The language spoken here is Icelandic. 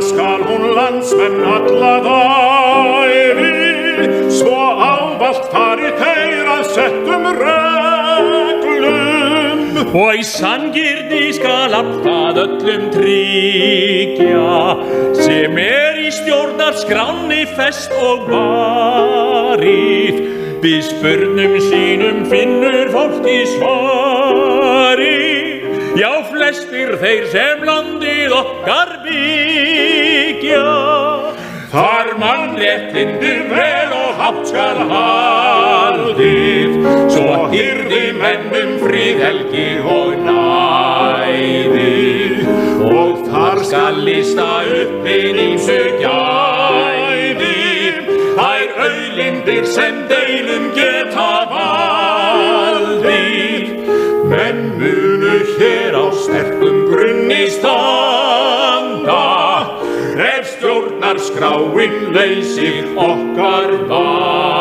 skal hún landsmenn alla dæmi, svo ávallt fari þeir að settum reglum. Og í sanngirni skal alltaf öllum tryggja, sem í stjórnarskránni fest og varið. Við spurnum sínum finnur fólk í svari, já flestir þeir sem landið okkar byggja. Þar mannréttindi vel og hátt skal haldið, svo hirði mennum friðhelgi og næði. Og þar skal lista upp hin ýmsu gæði, þær auðlindir sem deilum geta valdið. Menn munu hér á sterkum grunni standa, ef stjórnarskráin leysir okkar vanda.